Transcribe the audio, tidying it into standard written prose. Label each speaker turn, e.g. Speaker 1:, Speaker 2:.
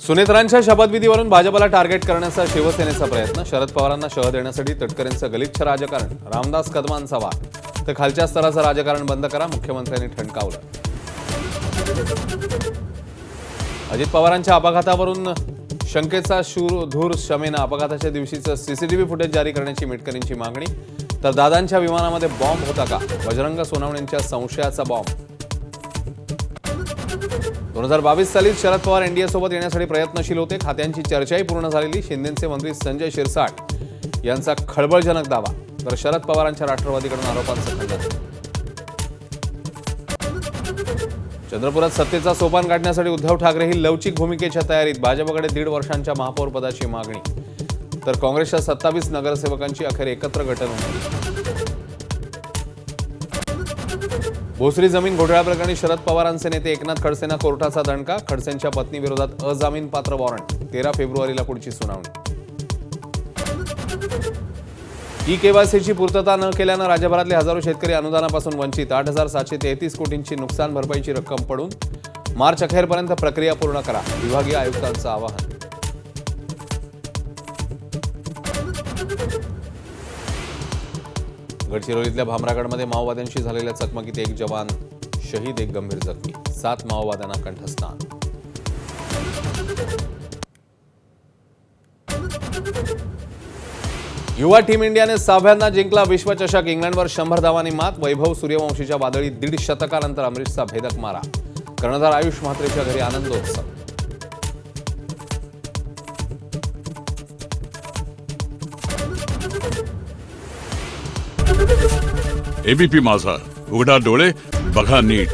Speaker 1: सुनेत्रांच्या शपथविधीवरून भाजपला टार्गेट करण्याचा शिवसेनेचा प्रयत्न. शरद पवारांना शह देण्यासाठी तटकरेंचं गलिच्छ राजकारण. रामदास कदमांचा वाद. तर खालच्या स्तराचं राजकारण बंद करा, मुख्यमंत्र्यांनी ठणकावलं. अजित पवारांच्या अपघातावरून शंकेचा धूर शमेना. अपघाताच्या दिवशीचं सीसीटीव्ही फुटेज जारी करण्याची मिटकरींची मागणी. तर दादांच्या विमानामध्ये बॉम्ब होता का? बजरंग सोनवणेंच्या संशयाचा बॉम्ब. 2022 साली शरद पवार एनडीए सोबत येण्यासाठी प्रयत्नशील होते. खात्यांची चर्चाही पूर्ण झालेली. शिंदेचे मंत्री संजय शिरसाट यांचा खळबळजनक दावा. तर शरद पवारांच्या राष्ट्रवादीकडून आरोपांचं खंडन. चंद्रपुरात सत्तेचा सोपान काढण्यासाठी उद्धव ठाकरेही लवचिक भूमिकेच्या तयारीत. भाजपकडे 1.5 वर्षांच्या महापौर पदाची मागणी. तर काँग्रेसच्या 27 नगरसेवकांची अखेर एकत्र गटनोंदणी. भोसरी जमीन घोटाळ्याप्रकरणी शरद पवारांचे नेते एकनाथ खडसेंना कोर्टाचा दणका. खडसेंच्या पत्नीविरोधात अजामीनपात्र वॉरंट. 13 फेब्रुवारीला पुढची सुनावणी. ई-केवायसीची पूर्तता न केल्यानं राज्यभरातले हजारो शेतकरी अनुदानापासून वंचित. 8,733 कोटींची नुकसान भरपाईची रक्कम पडून. मार्च अखेरपर्यंत प्रक्रिया पूर्ण करा, विभागीय आयुक्तांचं आवाहन. गडचिरोलीतल्या भामरागडमध्ये माओवाद्यांशी झालेल्या चकमकीत 1 जवान शहीद, 1 गंभीर जखमी. 7 माओवाद्यांना कंठस्नान. युवा टीम इंडियाने 6व्यांदा जिंकला विश्वचषक. इंग्लंडवर 100 धावांनी मात. वैभव सूर्यवंशीच्या वादळी 1.5 शतकानंतर अमरीशचा भेदक मारा. कर्णधार आयुष म्हात्रेच्या घरी आनंदोत्सव.
Speaker 2: एबीपी माझा, उघडा डोळे बघा नीट.